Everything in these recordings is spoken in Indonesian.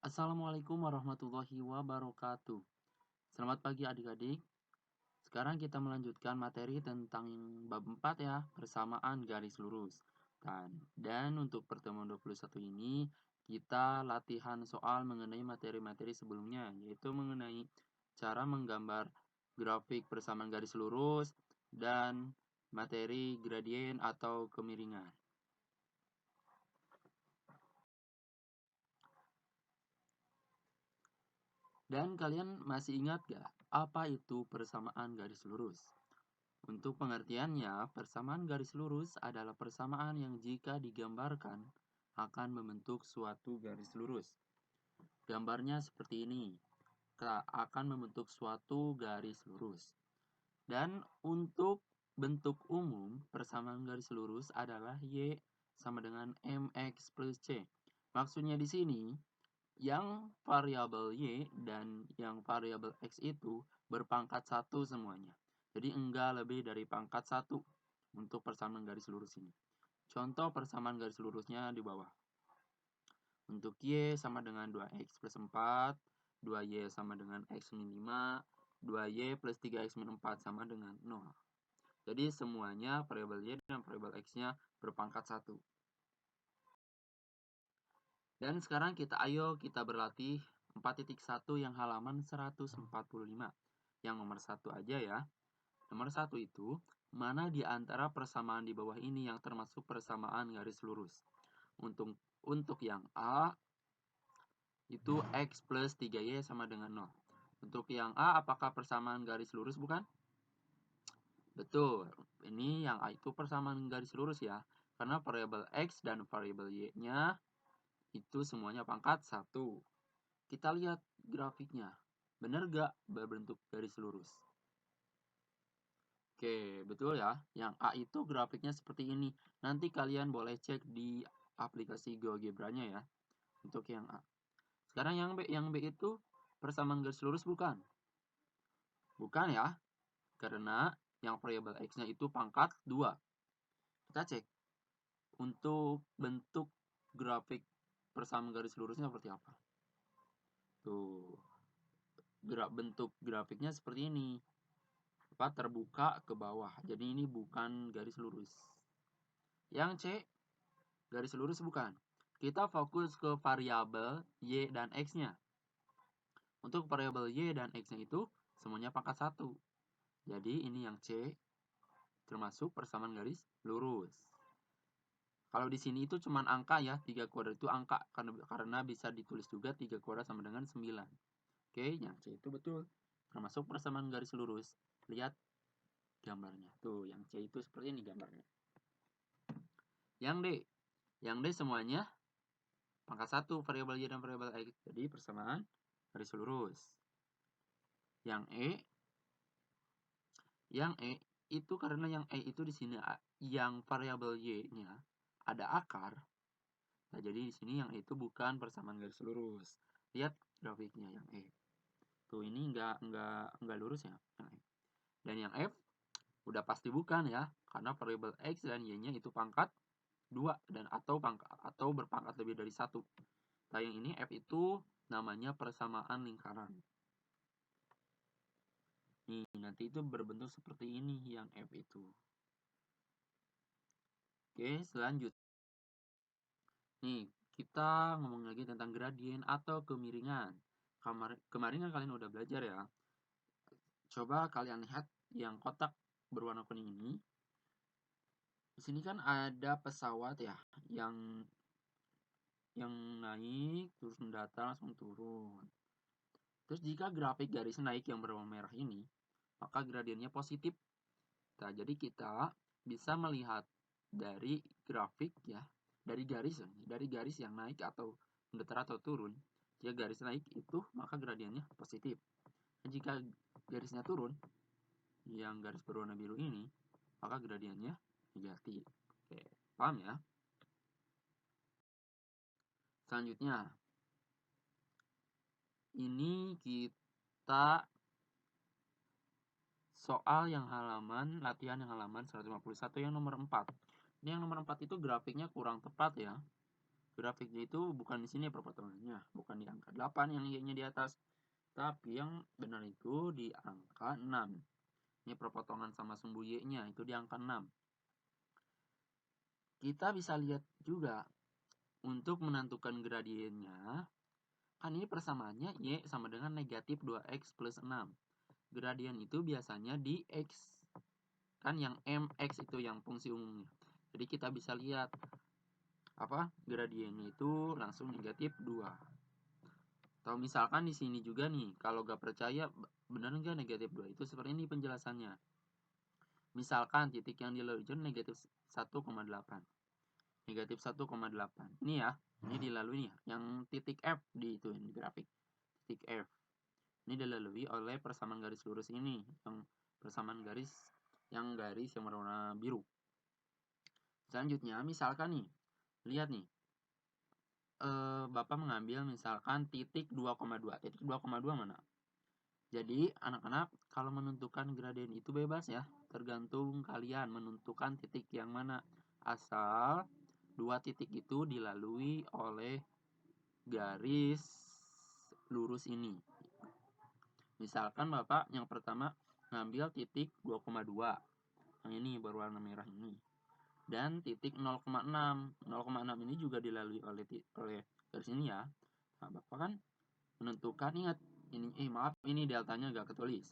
Assalamualaikum warahmatullahi wabarakatuh. Selamat pagi adik-adik. Sekarang kita melanjutkan materi tentang bab 4 ya, persamaan garis lurus. Dan untuk pertemuan 21 ini, kita latihan soal mengenai materi-materi sebelumnya, yaitu mengenai cara menggambar grafik persamaan garis lurus dan materi gradien atau kemiringan. Dan kalian masih ingat gak apa itu persamaan garis lurus? Untuk pengertiannya, persamaan garis lurus adalah persamaan yang jika digambarkan akan membentuk suatu garis lurus. Gambarnya seperti ini, akan membentuk suatu garis lurus. Dan untuk bentuk umum, persamaan garis lurus adalah Y sama dengan MX plus C. Maksudnya di sini, yang variabel Y dan yang variabel X itu berpangkat 1 semuanya. Jadi enggak lebih dari pangkat 1 untuk persamaan garis lurus ini. Contoh persamaan garis lurusnya di bawah. Untuk Y sama dengan 2X plus 4, 2Y sama dengan X min 5, 2Y plus 3X min 4 sama dengan 0. Jadi semuanya variabel Y dan variabel X-nya berpangkat 1. Dan sekarang kita berlatih 4.1 yang halaman 145. Yang nomor 1 aja ya. Nomor 1 itu, mana di antara persamaan di bawah ini yang termasuk persamaan garis lurus? Untuk yang A, itu X plus 3Y sama dengan 0. Untuk yang A, apakah persamaan garis lurus bukan? Betul, ini yang A itu persamaan garis lurus ya. Karena variabel X dan variabel Y-nya itu semuanya pangkat 1. Kita lihat grafiknya. Benar gak berbentuk garis lurus? Oke, betul ya. Yang A itu grafiknya seperti ini. Nanti kalian boleh cek di aplikasi GeoGebra-nya ya. Untuk yang A. Sekarang yang B. Yang B itu persamaan garis lurus bukan? Bukan ya. Karena yang variabel X-nya itu pangkat 2. Kita cek. Untuk bentuk grafik persamaan garis lurusnya seperti apa? Tuh. Bentuk grafiknya seperti ini. Terbuka ke bawah. Jadi ini bukan garis lurus. Yang C, garis lurus bukan. Kita fokus ke variabel Y dan X-nya. Untuk variabel Y dan X-nya itu semuanya pangkat 1. Jadi ini yang C termasuk persamaan garis lurus. Kalau di sini itu cuma angka ya, 3 kuadrat itu angka karena bisa ditulis juga 3 kuadrat sama dengan 9. Oke, yang C itu betul. Termasuk persamaan garis lurus. Lihat gambarnya. Tuh, yang C itu seperti ini gambarnya. Yang D. Yang D semuanya pangkat 1 variabel Y dan variabel X. Jadi persamaan garis lurus. Yang E itu karena yang E itu di sini yang variabel Y-nya ada akar. Nah, jadi di sini yang E itu bukan persamaan garis lurus. Lihat grafiknya yang E. Tuh ini enggak lurus ya, yang E. Dan yang F udah pasti bukan ya, karena variabel X dan Y-nya itu pangkat 2 dan atau berpangkat lebih dari 1. Nah, yang ini F itu namanya persamaan lingkaran. Nih, nanti itu berbentuk seperti ini yang F itu. Oke, selanjutnya. Nih, kita ngomong lagi tentang gradien atau kemiringan. Kemarin kan kalian udah belajar ya. Coba kalian lihat yang kotak berwarna kuning ini. Di sini kan ada pesawat ya, yang naik terus mendatar langsung turun. Terus jika grafik garis naik yang berwarna merah ini, maka gradiennya positif. Nah, jadi kita bisa melihat dari grafik ya, dari garis yang naik atau mendatar atau turun. Jika garis naik itu maka gradiennya positif. Dan jika garisnya turun, yang garis berwarna biru ini, maka gradiennya negatif. Oke, paham ya? Selanjutnya, ini kita soal yang latihan yang halaman 151 yang nomor 4. Ini yang nomor 4 itu grafiknya kurang tepat ya. Grafiknya itu bukan di sini perpotongannya, bukan di angka 8 yang Y-nya di atas, tapi yang benar itu di angka 6. Ini perpotongan sama sumbu Y-nya itu di angka 6. Kita bisa lihat juga untuk menentukan gradiennya, kan ini persamaannya Y sama dengan negatif 2X plus 6. Gradien itu biasanya di X. Kan yang MX itu yang fungsi umumnya. Jadi kita bisa lihat gradiennya itu langsung negatif 2. Atau misalkan di sini juga nih, kalau gak percaya benar nggak negatif 2 itu seperti ini penjelasannya. Misalkan titik yang dilalui itu negatif 1,8. Negatif 1,8. Ini ya, ini dilalui nih, yang titik F di itu di grafik. Titik F. Ini dilalui oleh persamaan garis lurus ini, yang persamaan garis yang warna biru. Selanjutnya, misalkan nih, lihat nih, Bapak mengambil misalkan titik 2,2. Titik 2,2 mana? Jadi, anak-anak kalau menentukan gradien itu bebas ya. Tergantung kalian menentukan titik yang mana. Asal dua titik itu dilalui oleh garis lurus ini. Misalkan Bapak yang pertama ngambil titik 2,2. Yang ini berwarna merah ini. Dan titik 0,6. 0,6 ini juga dilalui oleh garis ini ya. Nah, Bapak kan menentukan, ingat ini deltanya gak ketulis.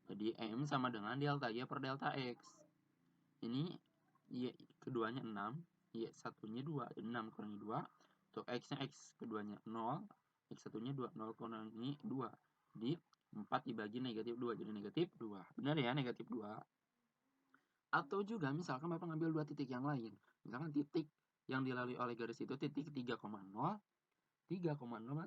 Jadi M sama dengan delta Y per delta X. Ini Y keduanya 6, Y satunya 2, 6 kurangi 2. Untuk X-nya X keduanya 0, X satunya 2, 0 kurangi 2. Jadi 4 dibagi negatif 2, jadi negatif 2. Benar ya, negatif 2. Atau juga misalkan Bapak ngambil dua titik yang lain. Misalkan titik yang dilalui oleh garis itu titik 3,0, 3,0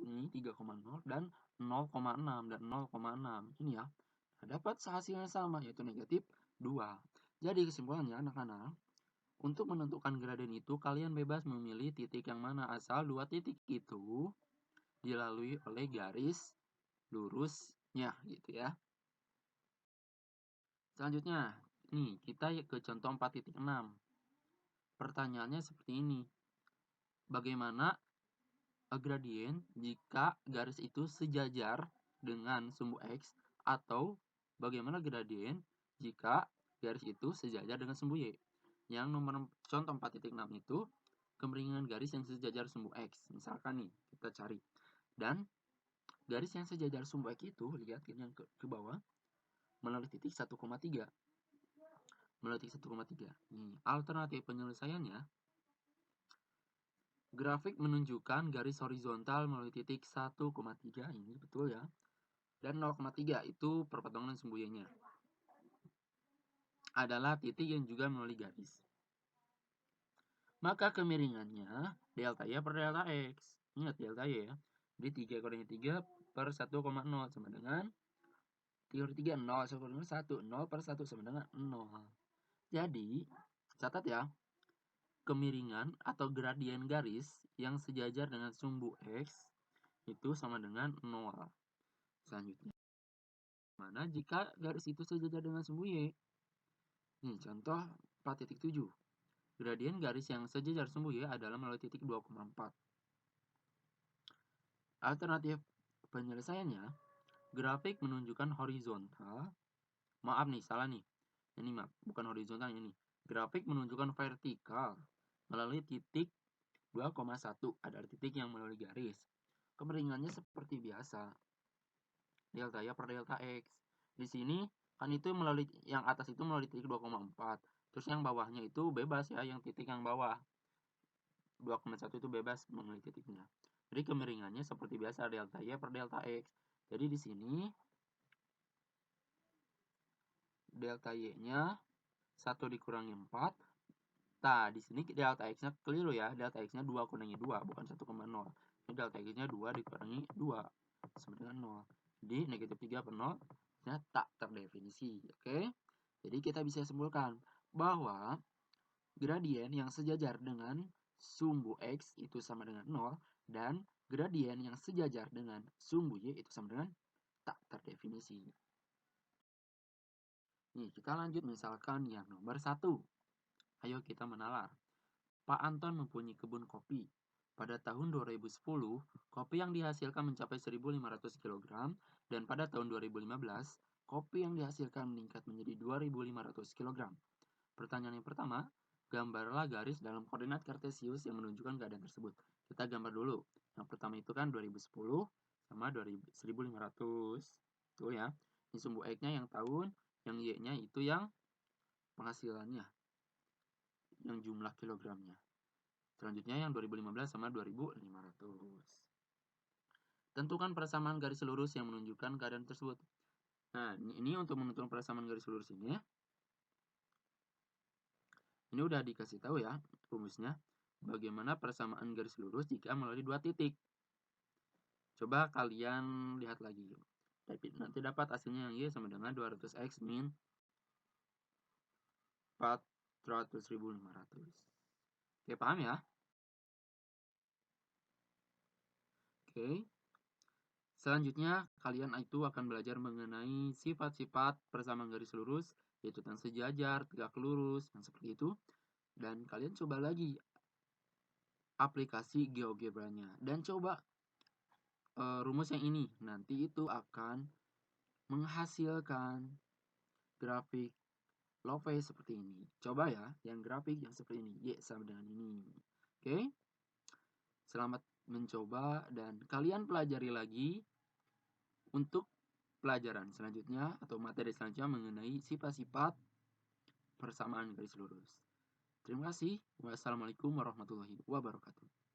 ini 3,0 dan 0,6 dan 0,6. Ini ya. Nah, dapat hasilnya sama yaitu negatif 2. Jadi kesimpulannya anak-anak, untuk menentukan gradien itu kalian bebas memilih titik yang mana asal dua titik itu dilalui oleh garis lurusnya gitu ya. Selanjutnya, nih kita ke contoh 4.6. Pertanyaannya seperti ini. Bagaimana gradien jika garis itu sejajar dengan sumbu X, atau bagaimana gradien jika garis itu sejajar dengan sumbu Y? Yang nomor contoh 4.6 itu kemiringan garis yang sejajar sumbu X. Misalkan nih, kita cari. Dan garis yang sejajar sumbu X itu, lihat yang ke bawah, melalui titik 1,3. Melalui titik 1,3. Alternatif penyelesaiannya, grafik menunjukkan garis horizontal melalui titik 1,3, ini betul ya. Dan 0,3 itu perpotongan sumbu Y-nya. Adalah titik yang juga melalui garis. Maka kemiringannya delta Y per delta X. Ingat delta Y ya. Jadi 3 kurangi 3 per 1,0 sama dengan 3 kurangi 3, 0, 1 kurangi 1, 0 per 1 sama dengan 0. Jadi, catat ya, kemiringan atau gradien garis yang sejajar dengan sumbu X itu sama dengan 0. Selanjutnya, mana jika garis itu sejajar dengan sumbu Y? Nih, contoh 4.7. Gradien garis yang sejajar sumbu Y adalah melalui titik 2,4. Alternatif penyelesaiannya, grafik menunjukkan horizontal. Maaf nih, salah nih. Ini maaf, bukan horizontal ini. Grafik menunjukkan vertikal melalui titik 2,1. Ada titik yang melalui garis. Kemiringannya seperti biasa. Delta Y per delta X. Di sini kan itu melalui yang atas itu melalui titik 2,4. Terus yang bawahnya itu bebas ya, yang titik yang bawah 2,1 itu bebas melalui titiknya. Jadi kemiringannya seperti biasa delta Y per delta X. Jadi di sini delta Y-nya 1 dikurangi 4. Nah, di sini delta X-nya keliru ya. Delta X-nya 2 kurangi 2, bukan 1,0. Ini delta X-nya 2 dikurangi 2, sama dengan 0. Jadi negatif 3 per 0 tak terdefinisi. Oke? Jadi kita bisa simpulkan bahwa gradien yang sejajar dengan sumbu X itu sama dengan 0, dan gradien yang sejajar dengan sumbu Y itu sama dengan tak terdefinisi. Nih, kita lanjut misalkan yang nomor 1. Ayo kita menalar. Pak Anton mempunyai kebun kopi. Pada tahun 2010, kopi yang dihasilkan mencapai 1.500 kg dan pada tahun 2015, kopi yang dihasilkan meningkat menjadi 2.500 kg. Pertanyaan yang pertama, gambarlah garis dalam koordinat kartesius yang menunjukkan keadaan tersebut. Kita gambar dulu. Yang pertama itu kan 2010 sama 1.500. Tuh ya. Ini sumbu X-nya yang tahun, yang Y-nya itu yang penghasilannya, yang jumlah kilogramnya. Selanjutnya yang 2015 sama 2.500. Tentukan persamaan garis lurus yang menunjukkan keadaan tersebut. Nah, ini untuk menentukan persamaan garis lurus ini ya. Ini udah dikasih tahu ya rumusnya. Bagaimana persamaan garis lurus jika melalui dua titik. Coba kalian lihat lagi. Nanti dapat hasilnya yang Y sama dengan 200X min 400.500. Oke, paham ya? Oke. Selanjutnya, kalian itu akan belajar mengenai sifat-sifat persamaan garis lurus, yaitu tentang sejajar, tegak lurus, yang seperti itu. Dan kalian coba lagi aplikasi GeoGebra-nya. Dan coba rumus yang ini. Nanti itu akan menghasilkan grafik Loveface seperti ini. Coba ya, yang grafik yang seperti ini. Y sama dengan ini. Oke. Selamat mencoba dan kalian pelajari lagi untuk pelajaran selanjutnya atau materi selanjutnya mengenai sifat-sifat persamaan garis lurus. Terima kasih. Wassalamualaikum warahmatullahi wabarakatuh.